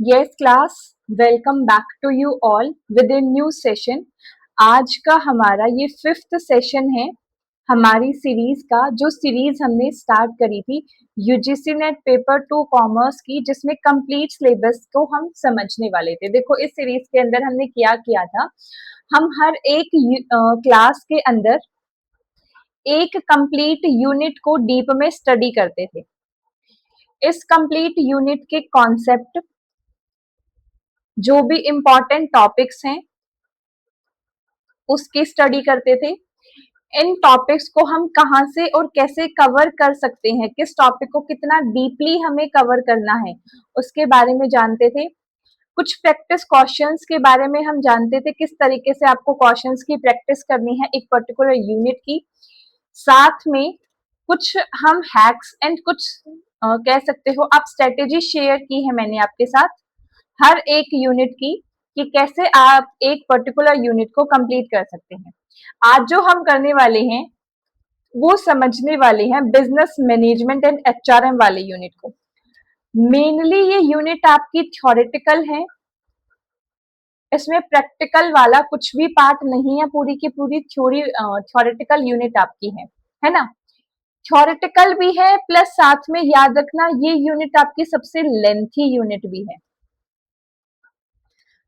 Yes class, welcome back to you all with in new session. आज का हमारा ये 5th सेशन है हमारी सीरीज का, जो सीरीज हमने स्टार्ट करी थी यूजीसी नेट पेपर 2 कॉमर्स की, जिसमें कंप्लीट सिलेबस को हम समझने वाले थे। देखो, इस सीरीज के अंदर हमने क्या किया था, हम हर एक क्लास के अंदर एक कंप्लीट यूनिट को डीप में स्टडी करते थे। इस कंप्लीट यूनिट के कॉन्सेप्ट, जो भी इम्पोर्टेंट टॉपिक्स हैं उसकी स्टडी करते थे। इन टॉपिक्स को हम कहाँ से और कैसे कवर कर सकते हैं, किस टॉपिक को कितना डीपली हमें कवर करना है, उसके बारे में जानते थे। कुछ प्रैक्टिस क्वेश्चंस के बारे में हम जानते थे, किस तरीके से आपको क्वेश्चंस की प्रैक्टिस करनी है एक पर्टिकुलर यूनिट की। साथ में कुछ हम हैक्स एंड कुछ कह सकते हो आप स्ट्रेटेजी शेयर की है मैंने आपके साथ हर एक यूनिट की, कि कैसे आप एक पर्टिकुलर यूनिट को कंप्लीट कर सकते हैं। आज जो हम करने वाले हैं वो समझने वाले हैं बिजनेस मैनेजमेंट एंड एचआरएम वाले यूनिट को। मेनली ये यूनिट आपकी थ्योरेटिकल है, इसमें प्रैक्टिकल वाला कुछ भी पार्ट नहीं है, पूरी की पूरी थ्योरी थ्योरेटिकल यूनिट आपकी है ना। थ्योरेटिकल भी है, प्लस साथ में याद रखना ये यूनिट आपकी सबसे लेंथी यूनिट भी है।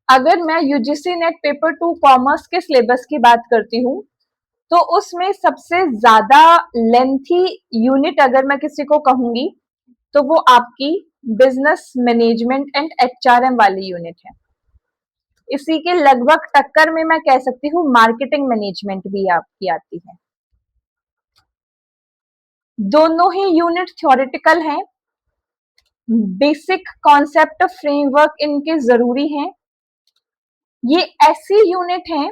अगर मैं यूजीसी नेट पेपर 2 कॉमर्स के सिलेबस की बात करती हूँ, तो उसमें सबसे ज्यादा लेंथी यूनिट अगर मैं किसी को कहूंगी तो वो आपकी बिजनेस मैनेजमेंट एंड एचआरएम वाली यूनिट है। इसी के लगभग टक्कर में मैं कह सकती हूँ मार्केटिंग मैनेजमेंट भी आपकी आती है। दोनों ही यूनिट थ्योरेटिकल हैं, बेसिक कॉन्सेप्ट फ्रेमवर्क इनके जरूरी हैं। ये ऐसी यूनिट है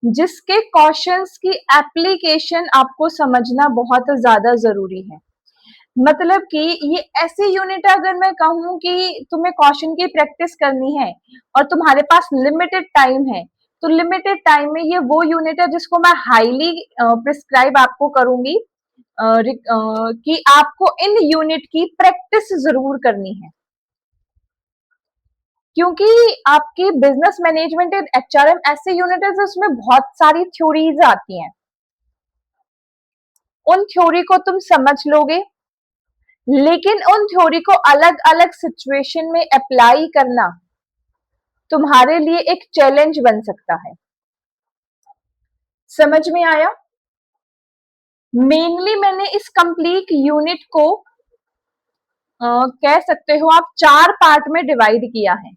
जिसके क्वेश्चंस की एप्लीकेशन आपको समझना बहुत ज्यादा जरूरी है। मतलब कि ये ऐसी यूनिट है, अगर मैं कहूँ कि तुम्हें क्वेश्चन की प्रैक्टिस करनी है और तुम्हारे पास लिमिटेड टाइम है, तो लिमिटेड टाइम में ये वो यूनिट है जिसको मैं हाईली प्रिस्क्राइब आपको करूंगी कि आपको इन यूनिट की प्रैक्टिस जरूर करनी है। क्योंकि आपकी बिजनेस मैनेजमेंट एंड एचआरएम ऐसे यूनिट है जिसमें बहुत सारी थ्योरीज आती हैं। उन थ्योरी को तुम समझ लोगे, लेकिन उन थ्योरी को अलग अलग सिचुएशन में अप्लाई करना तुम्हारे लिए एक चैलेंज बन सकता है। समझ में आया? मेनली मैंने इस कंप्लीट यूनिट को कह सकते हो आप 4 पार्ट में डिवाइड किया है।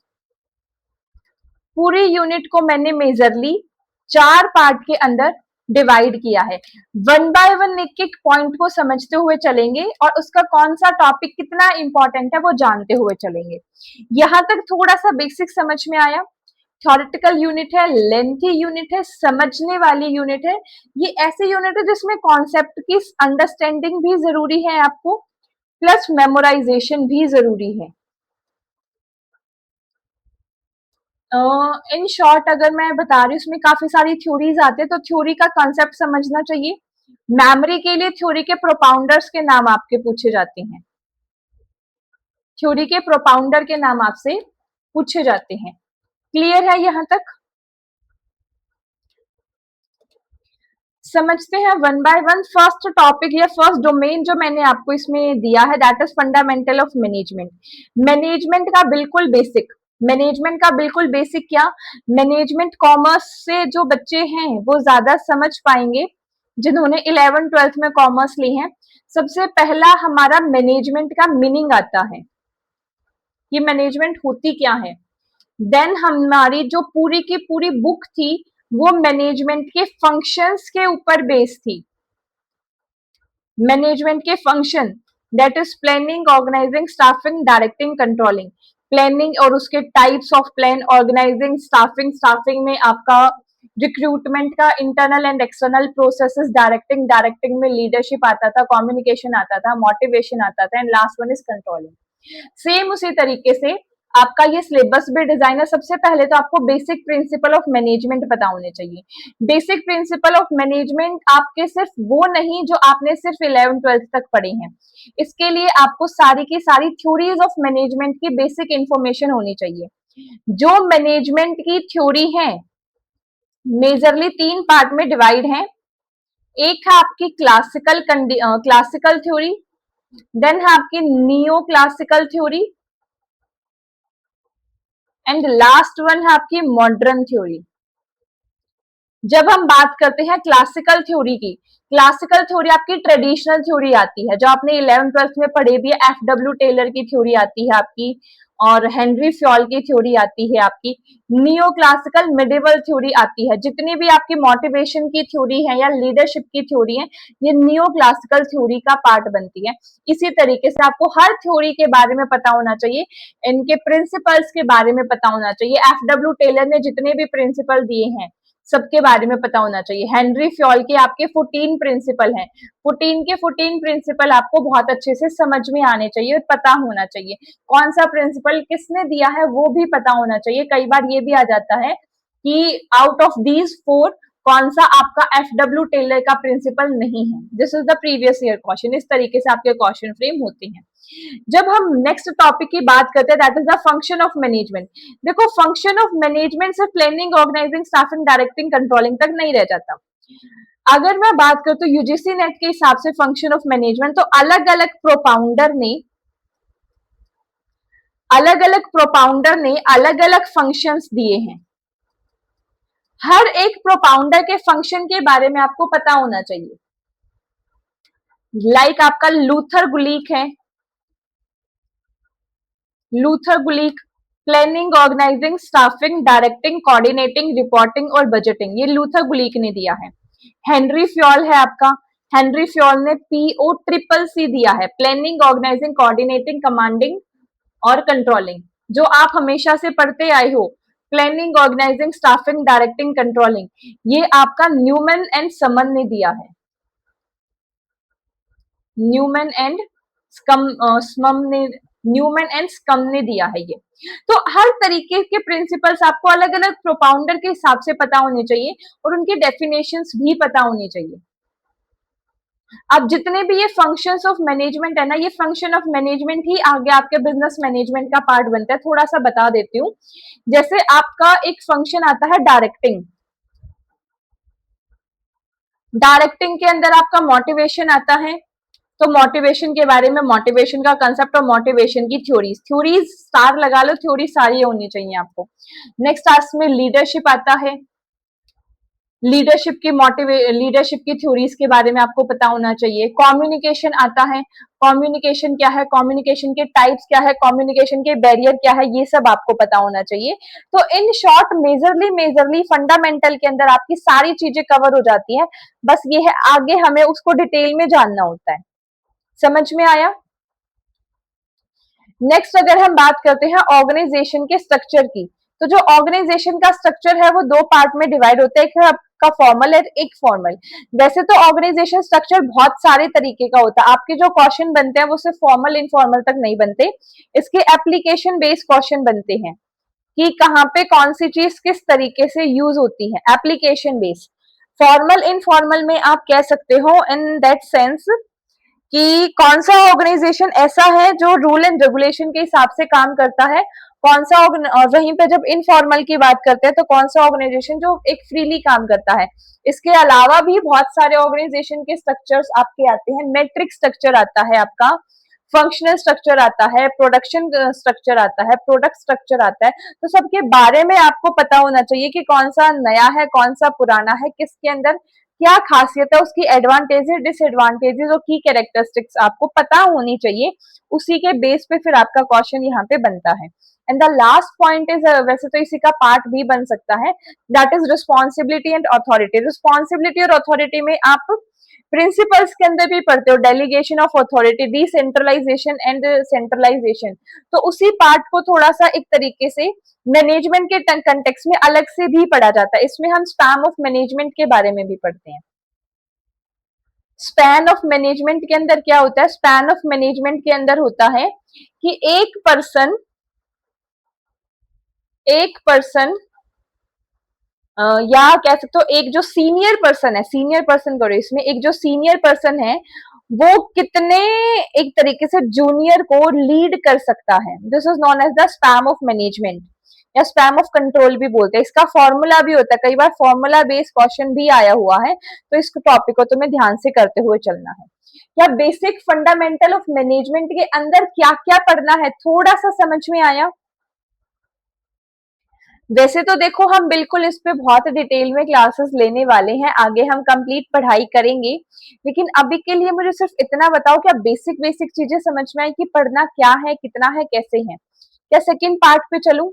पूरी यूनिट को मैंने मेजरली 4 पार्ट के अंदर डिवाइड किया है। वन बाय वन एक एक पॉइंट को समझते हुए चलेंगे और उसका कौन सा टॉपिक कितना इंपॉर्टेंट है वो जानते हुए चलेंगे। यहां तक थोड़ा सा बेसिक समझ में आया? थ्योरेटिकल यूनिट है, लेंथी यूनिट है, समझने वाली यूनिट है। ये ऐसी यूनिट है जिसमें कॉन्सेप्ट की अंडरस्टैंडिंग भी जरूरी है आपको, प्लस मेमोराइजेशन भी जरूरी है। इन शॉर्ट अगर मैं बता रही हूँ, उसमें काफी सारी थ्योरीज आते हैं, तो थ्योरी का कॉन्सेप्ट समझना चाहिए। मेमोरी के लिए थ्योरी के प्रोपाउंडर्स के नाम आपके पूछे जाते हैं। थ्योरी के प्रोपाउंडर के नाम आपसे पूछे जाते हैं। क्लियर है यहां तक? समझते हैं one by one. First topic या फर्स्ट डोमेन जो मैंने आपको इसमें दिया है, that is fundamental of management. Management का बिल्कुल बेसिक, मैनेजमेंट का बिल्कुल बेसिक क्या, मैनेजमेंट कॉमर्स से जो बच्चे हैं वो ज्यादा समझ पाएंगे, जिन्होंने 11th-12th में कॉमर्स ली है। सबसे पहला हमारा मैनेजमेंट का मीनिंग आता है, ये मैनेजमेंट होती क्या है। देन हमारी जो पूरी की पूरी बुक थी वो मैनेजमेंट के फंक्शंस के ऊपर बेस्ड थी। मैनेजमेंट के function, that is planning, organizing, staffing, directing, controlling. Planning और उसके types of plan, organizing, staffing, staffing में आपका रिक्रूटमेंट का internal and external processes, directing, directing में लीडरशिप आता था, कम्युनिकेशन आता था, मोटिवेशन आता था, and last one is controlling. Same उसी तरीके से आपका ये सिलेबस भी डिजाइन है। सबसे पहले तो आपको बेसिक प्रिंसिपल ऑफ मैनेजमेंट पता होने चाहिए। बेसिक प्रिंसिपल ऑफ मैनेजमेंट आपके सिर्फ वो नहीं जो आपने सिर्फ 11th-12th तक पढ़े हैं। इसके लिए आपको सारी की सारी थ्योरीज ऑफ मैनेजमेंट की बेसिक इंफॉर्मेशन होनी चाहिए। जो मैनेजमेंट की थ्योरी है मेजरली 3 पार्ट में डिवाइड है। एक है आपकी क्लासिकल थ्योरी, देन है आपकी neo classical theory, and last one है आपकी मॉडर्न थ्योरी। जब हम बात करते हैं क्लासिकल थ्योरी की, क्लासिकल थ्योरी आपकी ट्रेडिशनल थ्योरी आती है जो आपने 11th-12th में पढ़े भी है। एफ.डब्ल्यू. टेलर की थ्योरी आती है आपकी, और हेनरी फ्योल की थ्योरी आती है आपकी। नियो क्लासिकल मिडिवल थ्योरी आती है। जितनी भी आपकी मोटिवेशन की थ्योरी है या लीडरशिप की थ्योरी है, ये नियो क्लासिकल थ्योरी का पार्ट बनती है। इसी तरीके से आपको हर थ्योरी के बारे में पता होना चाहिए, इनके प्रिंसिपल्स के बारे में पता होना चाहिए। एफ.डब्ल्यू. टेलर ने जितने भी प्रिंसिपल दिए हैं सबके बारे में पता होना चाहिए। हेनरी फ्योल के आपके 14 प्रिंसिपल हैं, 14 के 14 प्रिंसिपल आपको बहुत अच्छे से समझ में आने चाहिए और पता होना चाहिए। कौन सा प्रिंसिपल किसने दिया है वो भी पता होना चाहिए। कई बार ये भी आ जाता है कि आउट ऑफ दीज 4 कौन सा आपका एफ.डब्ल्यू. टेलर का प्रिंसिपल नहीं है। This is the previous year question. इस तरीके से आपके क्वेश्चन फ्रेम होते हैं। जब हम नेक्स्ट टॉपिक की बात करते हैं, that is the function of management. देखो, फंक्शन ऑफ मैनेजमेंट सिर्फ planning, organizing, staffing, directing, controlling तक नहीं रह जाता। अगर मैं बात करूं तो यूजीसी नेट के हिसाब से फंक्शन ऑफ मैनेजमेंट, तो अलग अलग प्रोपाउंडर ने अलग अलग फंक्शंस दिए हैं। हर एक प्रोपाउंडर के फंक्शन के बारे में आपको पता होना चाहिए। लाइक आपका लूथर गुलीक है, Luther Gulick planning, organizing, staffing, directing, coordinating, reporting और बजटिंग, ये लूथर गुलीक ने दिया है। हेनरी फ्योल है आपका, हेनरी फ्योल ने POCCC दिया है, प्लानिंग, ऑर्गेनाइजिंग, कोऑर्डिनेटिंग, कमांडिंग और कंट्रोलिंग, जो आप हमेशा से पढ़ते आए हो। Planning, organizing, staffing, directing, controlling, ये आपका न्यूमैन एंड समन ने दिया है। न्यूमैन एंड स्कम ने दिया है ये। तो हर तरीके के प्रिंसिपल्स आपको अलग अलग प्रोपाउंडर के हिसाब से पता होने चाहिए और उनकी डेफिनेशंस भी पता होनी चाहिए। अब जितने भी ये फंक्शंस ऑफ मैनेजमेंट है ना, ये फंक्शन ऑफ मैनेजमेंट ही आगे आपके बिजनेस मैनेजमेंट का पार्ट बनता है। थोड़ा सा बता देती हूँ। जैसे आपका एक फंक्शन आता है डायरेक्टिंग। डायरेक्टिंग के अंदर आपका मोटिवेशन आता है। तो मोटिवेशन के बारे में, मोटिवेशन का कंसेप्ट और मोटिवेशन की थ्योरीज स्टार लगा लो, थ्योरी सारी होनी चाहिए आपको। नेक्स्ट टास्क में लीडरशिप आता है। लीडरशिप की थ्योरीज के बारे में आपको पता होना चाहिए। कम्युनिकेशन आता है, कम्युनिकेशन क्या है, कम्युनिकेशन के टाइप्स क्या है, कम्युनिकेशन के बैरियर क्या है, ये सब आपको पता होना चाहिए। तो इन शॉर्ट मेजरली फंडामेंटल के अंदर आपकी सारी चीजें कवर हो जाती हैं। बस ये है, आगे हमें उसको डिटेल में जानना होता है। समझ में आया? नेक्स्ट अगर हम बात करते हैं ऑर्गेनाइजेशन के स्ट्रक्चर की, तो जो ऑर्गेनाइजेशन का स्ट्रक्चर है वो 2 पार्ट में डिवाइड होता है, एक है आपका फॉर्मल और एक फॉर्मल। वैसे तो ऑर्गेनाइजेशन स्ट्रक्चर बहुत सारे तरीके का होता है। आपके जो क्वेश्चन बनते हैं वो सिर्फ फॉर्मल इनफॉर्मल तक नहीं बनते, इसके एप्लीकेशन बेस्ड क्वेश्चन बनते हैं कि कहाँ पे कौन सी चीज किस तरीके से यूज होती है, एप्लीकेशन बेस्ड। फॉर्मल इनफॉर्मल में आप कह सकते हो इन दैट सेंस कि कौन सा ऑर्गेनाइजेशन ऐसा है जो रूल एंड रेगुलेशन के हिसाब से काम करता है, कौन सा और वहीं पे जब इनफॉर्मल की बात करते हैं तो कौन सा ऑर्गेनाइजेशन जो एक फ्रीली काम करता है। इसके अलावा भी बहुत सारे ऑर्गेनाइजेशन के स्ट्रक्चर्स आपके आते हैं। मैट्रिक्स स्ट्रक्चर आता है आपका, फंक्शनल स्ट्रक्चर आता है, प्रोडक्शन स्ट्रक्चर आता है, प्रोडक्ट स्ट्रक्चर आता है। तो सबके बारे में आपको पता होना चाहिए कि कौन सा नया है, कौन सा पुराना है, किसके अंदर क्या खासियत है, उसकी एडवांटेजेस, डिसएडवांटेजेस और की कैरेक्टरिस्टिक्स आपको पता होनी चाहिए। उसी के बेस पे फिर आपका क्वेश्चन यहाँ पे बनता है। And the last point is, वैसे तो इसी का पार्ट भी बन सकता है, that is responsibility and authority. Responsibility और अथॉरिटी में आप प्रिंसिपल्स के अंदर भी पढ़ते हो, delegation of authority, decentralization and centralization. तो उसी पार्ट को थोड़ा सा एक तरीके से मैनेजमेंट के कंटेक्स्ट में अलग से भी पढ़ा जाता है। इसमें हम स्पैन ऑफ मैनेजमेंट के बारे में भी पढ़ते हैं। स्पैन ऑफ मैनेजमेंट के अंदर क्या होता है? स्पैन ऑफ मैनेजमेंट के अंदर होता है कि एक पर्सन एक पर्सन या कह सकते हो एक जो सीनियर पर्सन है, सीनियर पर्सन करो इसमें, एक जो सीनियर पर्सन है वो कितने एक तरीके से जूनियर को लीड कर सकता है। This is known as the span of management या स्पैम ऑफ कंट्रोल भी बोलते हैं। इसका फॉर्मूला भी होता है, कई बार फॉर्मूला बेस्ड क्वेश्चन भी आया हुआ है, तो इस टॉपिक को तुम्हें ध्यान से करते हुए चलना है। या बेसिक फंडामेंटल ऑफ मैनेजमेंट के अंदर क्या क्या पढ़ना है, थोड़ा सा समझ में आया? वैसे तो देखो हम बिल्कुल इस पे बहुत डिटेल में क्लासेस लेने वाले हैं, आगे हम कंप्लीट पढ़ाई करेंगे, लेकिन अभी के लिए मुझे सिर्फ इतना बताओ कि आप बेसिक बेसिक चीजें समझ में आई कि पढ़ना क्या है, कितना है, कैसे है। क्या सेकंड पार्ट पे चलूं?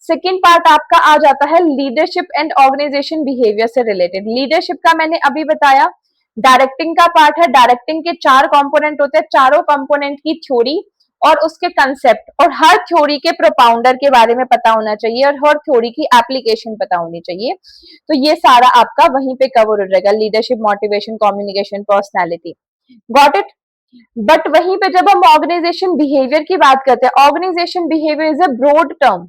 सेकंड पार्ट आपका आ जाता है लीडरशिप एंड ऑर्गेनाइजेशन बिहेवियर से रिलेटेड। लीडरशिप का मैंने अभी बताया, डायरेक्टिंग का पार्ट है। डायरेक्टिंग के 4 कंपोनेंट होते हैं, चारों कंपोनेंट की थ्योरी और उसके कंसेप्ट, और हर थ्योरी के प्रोपाउंडर के बारे में पता होना चाहिए और हर थ्योरी की एप्लीकेशन पता होनी चाहिए। तो ये सारा आपका वहीं पे कवर हो जाएगा, leadership, motivation, communication, personality. Got it? But वहीं पे जब हम ऑर्गेनाइजेशन बिहेवियर की बात करते हैं, organization behaviour is a broad term.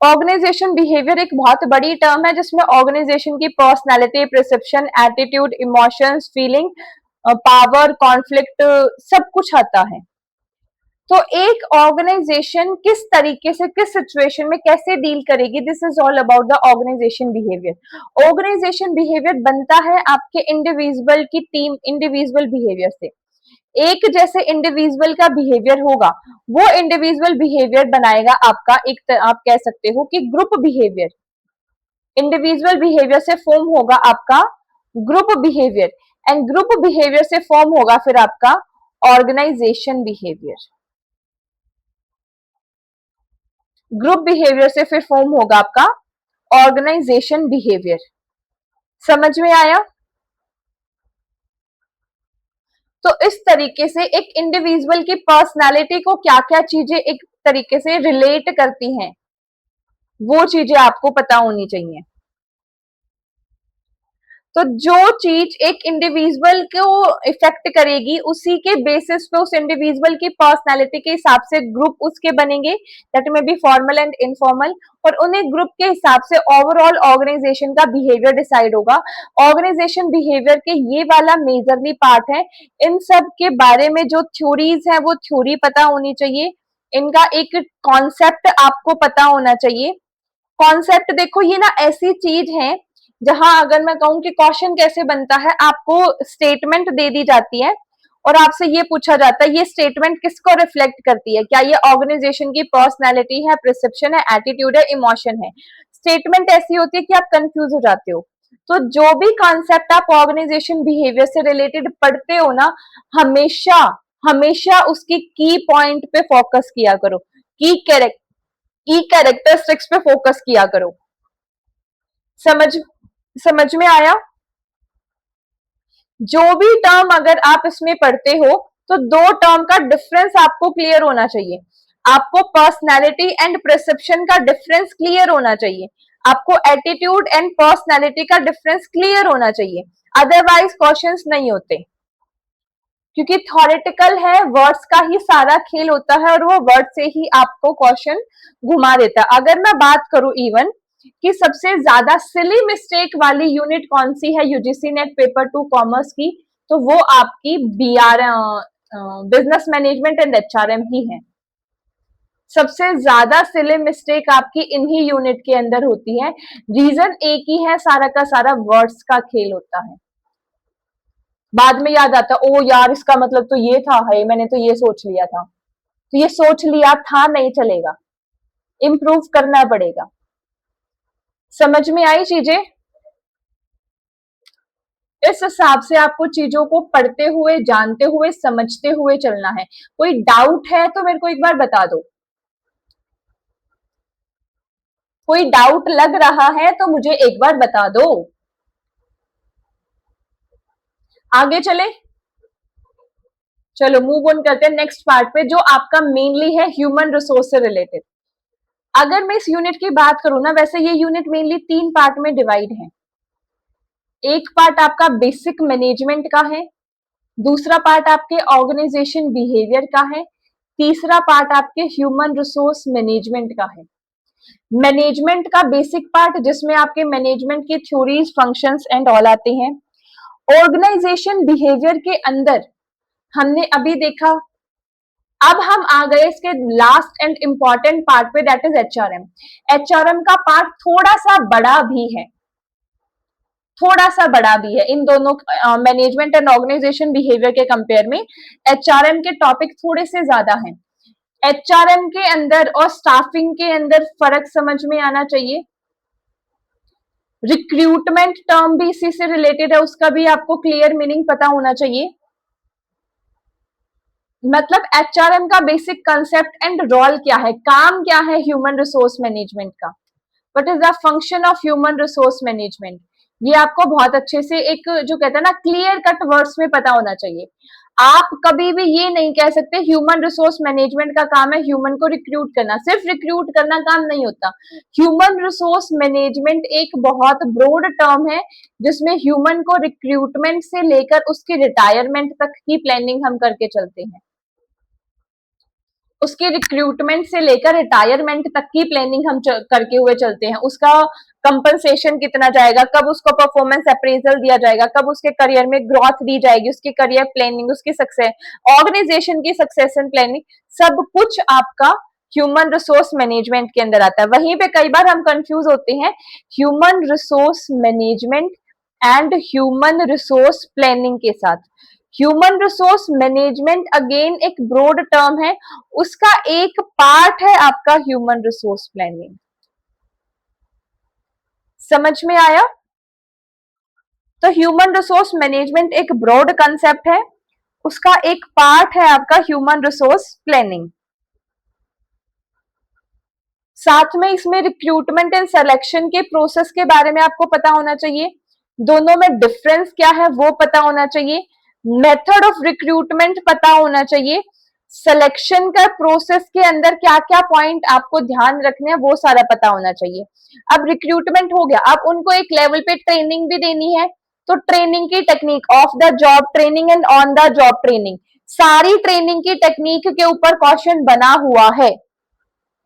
Organization behaviour एक बहुत बड़ी टर्म है जिसमें ऑर्गेनाइजेशन की personality, perception, attitude, emotions, feeling, power, conflict, सब कुछ आता है। तो एक ऑर्गेनाइजेशन किस तरीके से, किस सिचुएशन में कैसे डील करेगी, this is all about the organization behaviour. Organization behaviour बनता है आपके इंडिविजुअल की टीम, इंडिविजुअल बिहेवियर से। एक जैसे इंडिविजुअल का बिहेवियर होगा, वो इंडिविजुअल बिहेवियर बनाएगा आपका एक आप कह सकते हो कि ग्रुप बिहेवियर। इंडिविजुअल बिहेवियर से फॉर्म होगा आपका group behaviour, and group behaviour से फॉर्म होगा फिर आपका ऑर्गेनाइजेशन बिहेवियर। ग्रुप बिहेवियर से फिर फॉर्म होगा आपका ऑर्गेनाइजेशन बिहेवियर। समझ में आया? तो इस तरीके से एक इंडिविजुअल की पर्सनालिटी को क्या क्या चीजें एक तरीके से रिलेट करती हैं, वो चीजें आपको पता होनी चाहिए। तो जो चीज एक इंडिविजुअल को इफेक्ट करेगी, उसी के बेसिस पे उस इंडिविजुअल की पर्सनालिटी के हिसाब से ग्रुप उसके बनेंगे, दैट में बी फॉर्मल एंड इनफॉर्मल, और उन्हें ग्रुप के हिसाब से ओवरऑल ऑर्गेनाइजेशन का बिहेवियर डिसाइड होगा। ऑर्गेनाइजेशन बिहेवियर के ये वाला मेजरली पार्ट है। इन सब के बारे में जो थ्योरीज है वो थ्योरी पता होनी चाहिए, इनका एक कॉन्सेप्ट आपको पता होना चाहिए। कॉन्सेप्ट देखो, ये ना ऐसी चीज है जहां अगर मैं कहूं कि क्वेश्चन कैसे बनता है, आपको स्टेटमेंट दे दी जाती है और आपसे ये पूछा जाता है ये स्टेटमेंट किसको रिफ्लेक्ट करती है, क्या ये ऑर्गेनाइजेशन की पर्सनैलिटी है, परसेप्शन है, एटीट्यूड है, इमोशन है। स्टेटमेंट ऐसी होती है कि आप कंफ्यूज हो जाते हो। तो जो भी कॉन्सेप्ट आप ऑर्गेनाइजेशन बिहेवियर से रिलेटेड पढ़ते हो ना, हमेशा हमेशा उसकी की पॉइंट पे फोकस किया करो, की कैरेक्टरिस्टिक्स पे फोकस किया करो। समझ समझ में आया? जो भी टर्म अगर आप इसमें पढ़ते हो तो दो टर्म का डिफरेंस आपको क्लियर होना चाहिए। आपको पर्सनैलिटी एंड परसेप्शन का डिफरेंस क्लियर होना चाहिए, आपको एटीट्यूड एंड पर्सनैलिटी का डिफरेंस क्लियर होना चाहिए, अदरवाइज क्वेश्चंस नहीं होते। क्योंकि थ्योरेटिकल है, वर्ड्स का ही सारा खेल होता है और वो वर्ड से ही आपको क्वेश्चन घुमा देता है। अगर मैं बात करूं इवन कि सबसे ज्यादा सिली मिस्टेक वाली यूनिट कौन सी है यूजीसी नेट पेपर 2 कॉमर्स की, तो वो आपकी BR, business management and HRM ही है। सबसे ज्यादा सिली मिस्टेक आपकी इन्हीं यूनिट के अंदर होती है। रीजन एक ही है, सारा का सारा वर्ड्स का खेल होता है। बाद में याद आता ओ यार इसका मतलब तो ये था, है मैंने तो ये सोच लिया था। तो ये सोच लिया था नहीं चलेगा, इम्प्रूव करना पड़ेगा। समझ में आई चीजें? इस हिसाब से आपको चीजों को पढ़ते हुए, जानते हुए, समझते हुए चलना है। कोई डाउट है तो मेरे को एक बार बता दो। कोई डाउट लग रहा है तो मुझे एक बार बता दो। आगे चले, चलो मूव ऑन करते हैं नेक्स्ट पार्ट पे, जो आपका मेनली है ह्यूमन रिसोर्स से रिलेटेड। अगर मैं इस यूनिट की बात करूं ना, वैसे ये यूनिट मेनली 3 पार्ट में डिवाइड है। एक पार्ट आपका बेसिक मैनेजमेंट का है, दूसरा पार्ट आपके ऑर्गेनाइजेशन बिहेवियर का है, तीसरा पार्ट आपके ह्यूमन रिसोर्स मैनेजमेंट का है। मैनेजमेंट का बेसिक पार्ट जिसमें आपके मैनेजमेंट की थ्योरीज, फंक्शंस एंड ऑल आते हैं। ऑर्गेनाइजेशन बिहेवियर के अंदर हमने अभी देखा, अब हम आ गए इसके लास्ट एंड इंपॉर्टेंट पार्ट पे, दैट इज एचआरएम। एचआरएम का पार्ट थोड़ा सा बड़ा भी है, थोड़ा सा बड़ा भी है इन दोनों मैनेजमेंट एंड ऑर्गेनाइजेशन बिहेवियर के कंपेयर में। एचआरएम के टॉपिक थोड़े से ज्यादा हैं। एचआरएम के अंदर और स्टाफिंग के अंदर फर्क समझ में आना चाहिए। रिक्रूटमेंट टर्म भी इसी से रिलेटेड है, उसका भी आपको क्लियर मीनिंग पता होना चाहिए। मतलब एचआरएम का बेसिक कंसेप्ट एंड रोल क्या है, काम क्या है ह्यूमन रिसोर्स मैनेजमेंट का, what is the function of human resource management, ये आपको बहुत अच्छे से एक जो कहते हैं ना क्लियर कट वर्ड्स में पता होना चाहिए। आप कभी भी ये नहीं कह सकते ह्यूमन रिसोर्स मैनेजमेंट का काम है ह्यूमन को रिक्रूट करना, सिर्फ रिक्रूट करना काम नहीं होता। ह्यूमन रिसोर्स मैनेजमेंट एक बहुत ब्रॉड टर्म है जिसमें ह्यूमन को रिक्रूटमेंट से लेकर उसके रिटायरमेंट तक की प्लानिंग हम करके चलते हैं। उसके रिक्रूटमेंट से लेकर रिटायरमेंट तक की प्लानिंग हम करके हुए चलते हैं। उसका कंपनसेशन कितना जाएगा, कब उसको परफॉर्मेंस अप्रेजल दिया जाएगा, कब उसके करियर में ग्रोथ दी जाएगी, उसकी करियर प्लानिंग, उसकी सक्सेस, ऑर्गेनाइजेशन की सक्सेशन प्लानिंग, सब कुछ आपका ह्यूमन रिसोर्स मैनेजमेंट के अंदर आता है। वहीं पे कई बार हम कंफ्यूज होते हैं human resource management and human resource planning के साथ। ह्यूमन रिसोर्स मैनेजमेंट अगेन एक ब्रॉड टर्म है, उसका एक पार्ट है आपका ह्यूमन रिसोर्स प्लानिंग। समझ में आया? तो ह्यूमन रिसोर्स मैनेजमेंट एक ब्रॉड कंसेप्ट है, उसका एक पार्ट है आपका ह्यूमन रिसोर्स प्लानिंग। साथ में इसमें रिक्रूटमेंट एंड सिलेक्शन के प्रोसेस के बारे में आपको पता होना चाहिए, दोनों में डिफरेंस क्या है वो पता होना चाहिए, मेथड ऑफ रिक्रूटमेंट पता होना चाहिए, सिलेक्शन का प्रोसेस के अंदर क्या क्या पॉइंट आपको ध्यान रखने हैं वो सारा पता होना चाहिए। अब रिक्रूटमेंट हो गया, अब उनको एक लेवल पे ट्रेनिंग भी देनी है, तो ट्रेनिंग की technique, of the job training and on the job training, सारी ट्रेनिंग की टेक्निक के ऊपर क्वेश्चन बना हुआ है।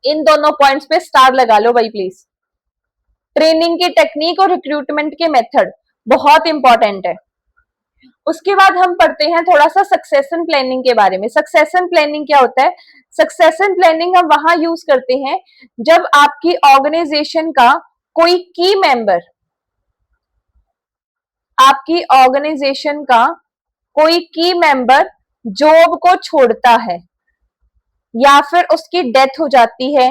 इन दोनों पॉइंट्स पे स्टार लगा लो भाई प्लीज। ट्रेनिंग की टेक्निक और रिक्रूटमेंट के मेथड बहुत इंपॉर्टेंट है। उसके बाद हम पढ़ते हैं थोड़ा सा सक्सेशन प्लानिंग के बारे में। सक्सेशन प्लानिंग क्या होता है? सक्सेशन प्लानिंग हम वहां यूज करते हैं जब आपकी ऑर्गेनाइजेशन का कोई की मेंबर, आपकी ऑर्गेनाइजेशन का कोई की मेंबर जॉब को छोड़ता है, या फिर उसकी डेथ हो जाती है,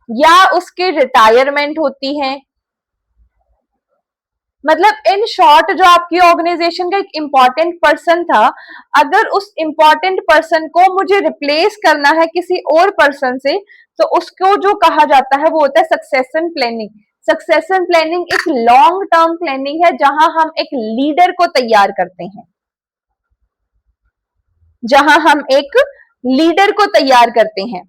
या उसकी रिटायरमेंट होती है। मतलब इन शॉर्ट जो आपकी ऑर्गेनाइजेशन का एक इंपॉर्टेंट पर्सन था, अगर उस इंपॉर्टेंट पर्सन को मुझे रिप्लेस करना है किसी और पर्सन से, तो उसको जो कहा जाता है वो होता है सक्सेशन प्लानिंग। सक्सेशन प्लानिंग एक लॉन्ग टर्म प्लानिंग है जहां हम एक लीडर को तैयार करते हैं, जहां हम एक लीडर को तैयार करते हैं।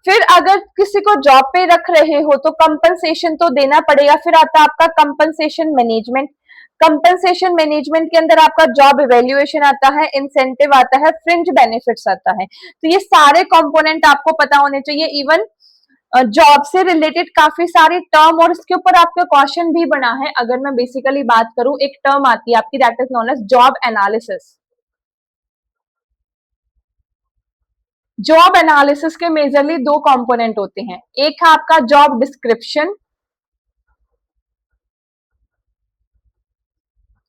फिर अगर किसी को जॉब पे रख रहे हो तो कंपनसेशन तो देना पड़ेगा। फिर आता है आपका कंपनसेशन मैनेजमेंट। कंपनसेशन मैनेजमेंट के अंदर आपका जॉब इवेल्युएशन आता है, इंसेंटिव आता है, फ्रिंज बेनिफिट्स आता है। तो ये सारे कंपोनेंट आपको पता होने चाहिए। इवन जॉब से रिलेटेड काफी सारी टर्म और इसके ऊपर आपका क्वेश्चन भी बना है। अगर मैं बेसिकली बात करूं, एक टर्म आती है आपकी, that is known as job analysis. Job analysis के मेजरली दो कंपोनेंट होते हैं, एक है आपका जॉब डिस्क्रिप्शन,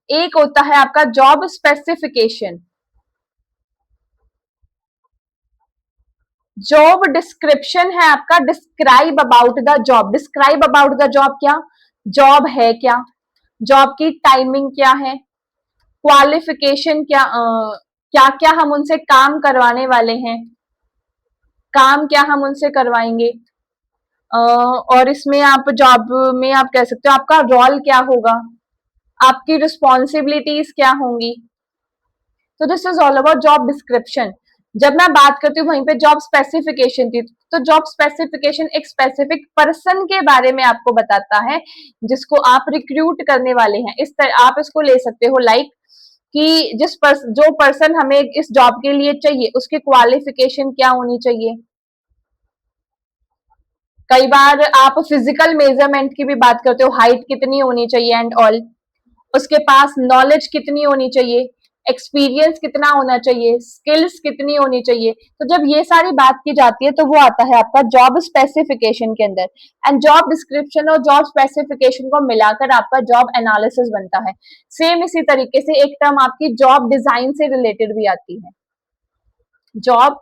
एक होता है आपका जॉब स्पेसिफिकेशन। जॉब डिस्क्रिप्शन है आपका describe about the job. Describe about the job, क्या जॉब है, क्या जॉब की टाइमिंग क्या है, क्वालिफिकेशन क्या, क्या क्या हम उनसे काम करवाने वाले हैं, काम क्या हम उनसे करवाएंगे, और इसमें आप जॉब में आप कह सकते हो आपका रोल क्या होगा, आपकी रिस्पॉन्सिबिलिटीज क्या होंगी। तो this is all about job description. जब मैं बात करती हूँ वहीं पे जॉब स्पेसिफिकेशन थी, तो जॉब स्पेसिफिकेशन एक स्पेसिफिक पर्सन के बारे में आपको बताता है जिसको आप रिक्रूट करने वाले हैं। इस तरह आप इसको ले सकते हो, लाइक कि जो पर्सन हमें इस जॉब के लिए चाहिए उसकी क्वालिफिकेशन क्या होनी चाहिए। कई बार आप फिजिकल मेजरमेंट की भी बात करते हो, हाइट कितनी होनी चाहिए एंड ऑल, उसके पास नॉलेज कितनी होनी चाहिए, एक्सपीरियंस कितना होना चाहिए, स्किल्स कितनी होनी चाहिए। तो जब ये सारी बात की जाती है तो वो आता है आपका जॉब स्पेसिफिकेशन के अंदर, एंड जॉब डिस्क्रिप्शन और जॉब स्पेसिफिकेशन को मिलाकर आपका जॉब एनालिसिस बनता है। सेम इसी तरीके से एक टर्म आपकी जॉब डिजाइन से रिलेटेड भी आती है, जॉब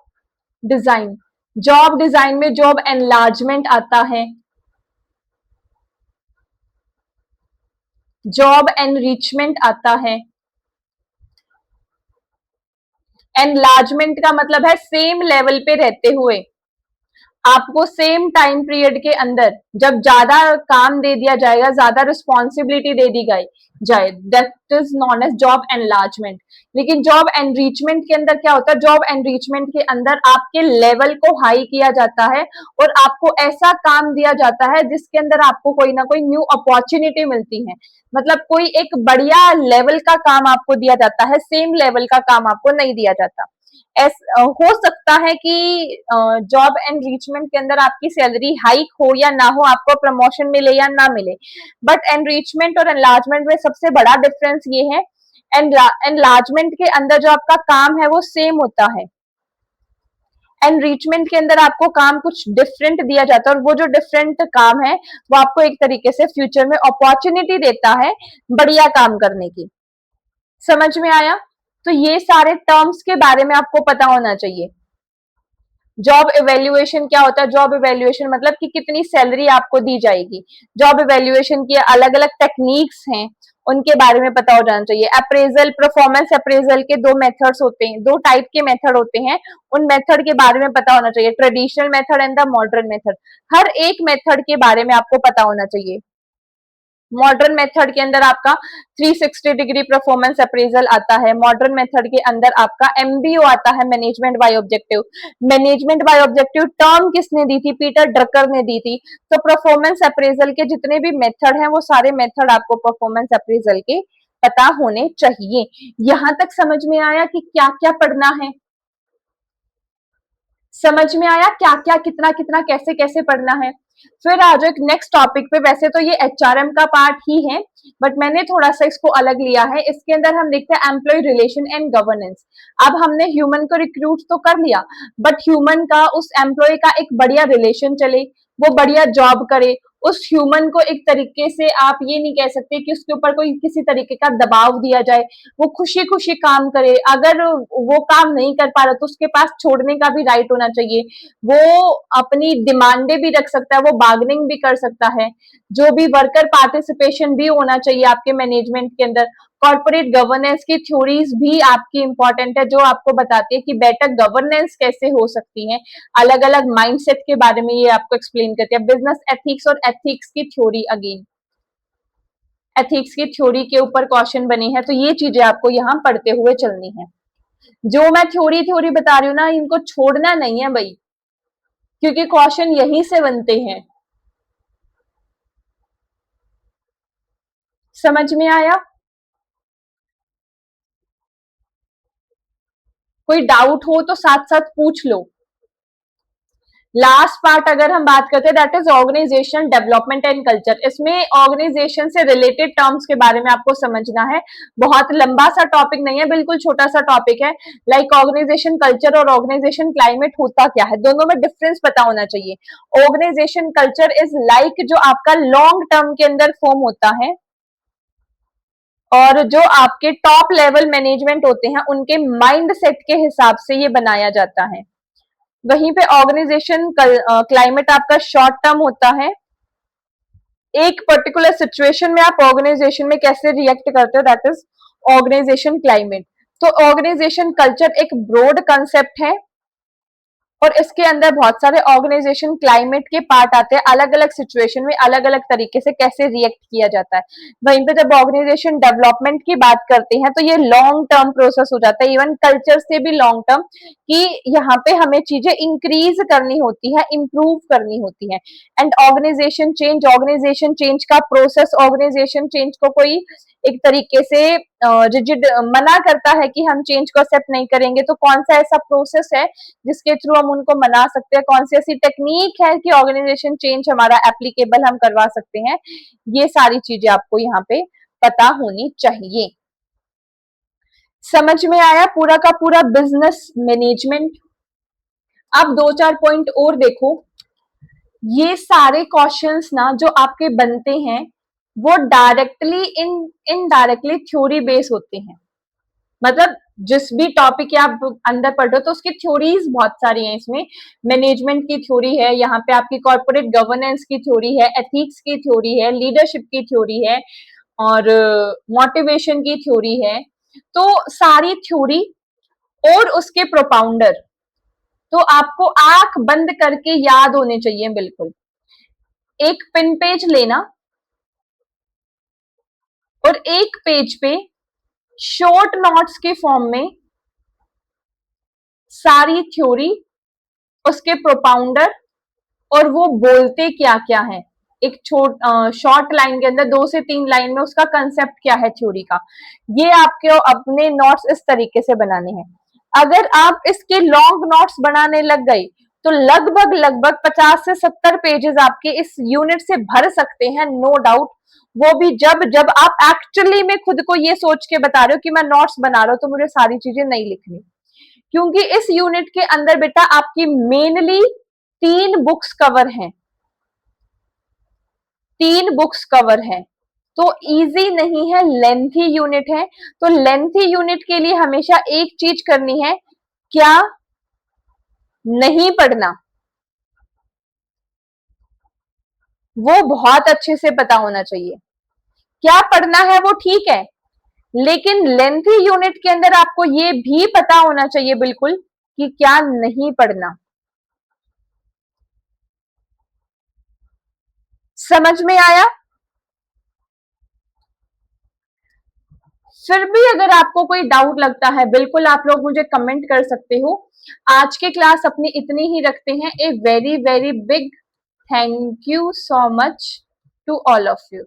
डिजाइन। जॉब डिजाइन में जॉब एनलार्जमेंट आता है, जॉब एनरिचमेंट आता है। एनलार्जमेंट का मतलब है सेम लेवल पे रहते हुए आपको सेम टाइम पीरियड के अंदर जब ज्यादा काम दे दिया जाएगा, ज्यादा रिस्पॉन्सिबिलिटी दे दी गई जाए, that is known as job enlargement. लेकिन जॉब एनरिचमेंट के अंदर क्या होता है, जॉब एनरिचमेंट के अंदर आपके लेवल को हाई किया जाता है और आपको ऐसा काम दिया जाता है जिसके अंदर आपको कोई ना कोई न्यू अपॉर्चुनिटी मिलती है। मतलब कोई एक बढ़िया लेवल का काम आपको दिया जाता है, सेम लेवल का काम आपको नहीं दिया जाता। हो सकता है कि जॉब एनरिचमेंट के अंदर आपकी सैलरी हाइक हो या ना हो, आपको प्रमोशन मिले या ना मिले, बट एनरिचमेंट और एनलार्जमेंट में सबसे बड़ा डिफरेंस ये है, एनलार्जमेंट के अंदर जो आपका काम है वो सेम होता है, एनरिचमेंट के अंदर आपको काम कुछ डिफरेंट दिया जाता है और वो जो डिफरेंट काम है वो आपको एक तरीके से फ्यूचर में अपॉर्चुनिटी देता है बढ़िया काम करने की। समझ में आया? तो ये सारे टर्म्स के बारे में आपको पता होना चाहिए। जॉब इवेल्युएशन क्या होता है, जॉब इवेल्युएशन मतलब कि कितनी सैलरी आपको दी जाएगी। जॉब इवेल्युएशन की अलग अलग टेक्निक्स हैं, उनके बारे में पता हो जाना चाहिए। अप्रेजल, परफॉर्मेंस अप्रेजल के दो मेथड्स होते हैं, दो टाइप के मेथड होते हैं, उन मेथड के बारे में पता होना चाहिए, traditional method and the modern method. हर एक मेथड के बारे में आपको पता होना चाहिए। मॉडर्न मेथड के अंदर आपका 360 डिग्री परफॉर्मेंस अप्रेजल आता है। मॉडर्न मेथड के अंदर आपका एमबीओ आता है, management by objective. Management by objective term किसने दी थी, पीटर ड्रकर ने दी थी। तो परफॉर्मेंस अप्रेजल के जितने भी मेथड हैं वो सारे मेथड आपको परफॉर्मेंस अप्रेजल के पता होने चाहिए। यहां तक समझ में आया कि क्या क्या पढ़ना है? समझ में आया क्या क्या कितना कितना कैसे कैसे पढ़ना है? फिर आ जाओ एक नेक्स्ट टॉपिक पे। वैसे तो ये एचआरएम का पार्ट ही है, बट मैंने थोड़ा सा इसको अलग लिया है। इसके अंदर हम देखते हैं एम्प्लॉय रिलेशन एंड गवर्नेंस। अब हमने ह्यूमन को रिक्रूट तो कर लिया, बट ह्यूमन का उस एम्प्लॉय का एक बढ़िया रिलेशन चले, वो बढ़िया जॉब करे, उस ह्यूमन को एक तरीके से आप ये नहीं कह सकते कि उसके ऊपर कोई किसी तरीके का दबाव दिया जाए, वो खुशी खुशी काम करे। अगर वो काम नहीं कर पा रहा तो उसके पास छोड़ने का भी राइट होना चाहिए। वो अपनी डिमांडे भी रख सकता है, वो बार्गेनिंग भी कर सकता है। जो भी वर्कर पार्टिसिपेशन भी होना चाहिए आपके मैनेजमेंट के अंदर। कॉर्पोरेट गवर्नेंस की थ्योरीज भी आपकी इंपॉर्टेंट है, जो आपको बताती है कि बेटर गवर्नेंस कैसे हो सकती है। अलग अलग माइंडसेट के बारे में ये आपको एक्सप्लेन करती है। बिजनेस एथिक्स और एथिक्स की थ्योरी, अगेन एथिक्स की थ्योरी के ऊपर क्वेश्चन बनी है, तो ये चीजें आपको यहाँ पढ़ते हुए चलनी है। जो मैं थ्योरी थ्योरी बता रही हूँ ना, इनको छोड़ना नहीं है भाई, क्योंकि क्वेश्चन यहीं से बनते हैं। समझ में आया? कोई डाउट हो तो साथ साथ पूछ लो। लास्ट पार्ट अगर हम बात करते हैं, that is organization development and culture. इसमें ऑर्गेनाइजेशन से रिलेटेड टर्म्स के बारे में आपको समझना है। बहुत लंबा सा टॉपिक नहीं है, बिल्कुल छोटा सा टॉपिक है। लाइक ऑर्गेनाइजेशन कल्चर और ऑर्गेनाइजेशन क्लाइमेट होता क्या है, दोनों में डिफरेंस पता होना चाहिए। ऑर्गेनाइजेशन कल्चर इज लाइक जो आपका लॉन्ग टर्म के अंदर फॉर्म होता है, और जो आपके टॉप लेवल मैनेजमेंट होते हैं उनके माइंड सेट के हिसाब से ये बनाया जाता है। वहीं पे ऑर्गेनाइजेशन क्लाइमेट आपका शॉर्ट टर्म होता है। एक पर्टिकुलर सिचुएशन में आप ऑर्गेनाइजेशन में कैसे रिएक्ट करते हो, दैट इज ऑर्गेनाइजेशन क्लाइमेट। तो ऑर्गेनाइजेशन कल्चर एक ब्रॉड कंसेप्ट है और इसके अंदर बहुत सारे ऑर्गेनाइजेशन क्लाइमेट के पार्ट आते हैं। अलग अलग सिचुएशन में अलग अलग तरीके से कैसे रिएक्ट किया जाता है। वहीं पे जब ऑर्गेनाइजेशन डेवलपमेंट की बात करते हैं तो ये लॉन्ग टर्म प्रोसेस हो जाता है, इवन कल्चर से भी लॉन्ग टर्म, कि यहाँ पे हमें चीजें इंक्रीज करनी होती है, इंप्रूव करनी होती है। एंड ऑर्गेनाइजेशन चेंज का प्रोसेस, ऑर्गेनाइजेशन चेंज को कोई एक तरीके से रिजिड मना करता है कि हम चेंज को एक्सेप्ट नहीं करेंगे, तो कौन सा ऐसा प्रोसेस है जिसके थ्रू हम उनको मना सकते हैं, कौन सी ऐसी टेक्निक है कि ऑर्गेनाइजेशन चेंज हमारा एप्लीकेबल हम करवा सकते हैं, ये सारी चीजें आपको यहाँ पे पता होनी चाहिए। समझ में आया पूरा का पूरा बिजनेस मैनेजमेंट। अब 2-4 पॉइंट और देखो। ये सारे क्वेश्चंस ना जो आपके बनते हैं वो डायरेक्टली इनडायरेक्टली थ्योरी बेस होते हैं। मतलब जिस भी टॉपिक के आप अंदर पढ़ रहे हो तो उसकी थ्योरीज बहुत सारी हैं इसमें। मैनेजमेंट की थ्योरी है, यहाँ पे आपकी कॉर्पोरेट गवर्नेंस की थ्योरी है, एथिक्स की थ्योरी है, लीडरशिप की थ्योरी है और मोटिवेशन की थ्योरी है। तो सारी थ्योरी और उसके प्रोपाउंडर तो आपको आंख बंद करके याद होने चाहिए बिल्कुल। एक पिन पेज लेना और एक पेज पे शॉर्ट नोट्स के फॉर्म में सारी थ्योरी, उसके प्रोपाउंडर और वो बोलते क्या क्या है, एक शॉर्ट लाइन के अंदर 2 से 3 लाइन में उसका कंसेप्ट क्या है थ्योरी का, ये आपके अपने नोट्स इस तरीके से बनाने हैं। अगर आप इसके लॉन्ग नोट्स बनाने लग गए तो लगभग लगभग 50 से 70 पेजेस आपके इस यूनिट से भर सकते हैं, नो डाउट। वो भी जब जब आप एक्चुअली में खुद को ये सोच के बता रहे हो कि मैं नोट्स बना रहा हूं तो मुझे सारी चीजें नहीं लिखनी, क्योंकि इस यूनिट के अंदर बेटा आपकी मेनली 3 बुक्स कवर हैं, 3 बुक्स कवर है, तो इजी नहीं है, लेंथी यूनिट है। तो लेंथी यूनिट के लिए हमेशा एक चीज करनी है, क्या नहीं पढ़ना, वो बहुत अच्छे से पता होना चाहिए। क्या पढ़ना है वो ठीक है, लेकिन लेंथी यूनिट के अंदर आपको ये भी पता होना चाहिए बिल्कुल कि क्या नहीं पढ़ना। समझ में आया? फिर भी अगर आपको कोई डाउट लगता है बिल्कुल आप लोग मुझे कमेंट कर सकते हो। आज के क्लास अपनी इतनी ही रखते हैं। A very very big thank you so much to all of you.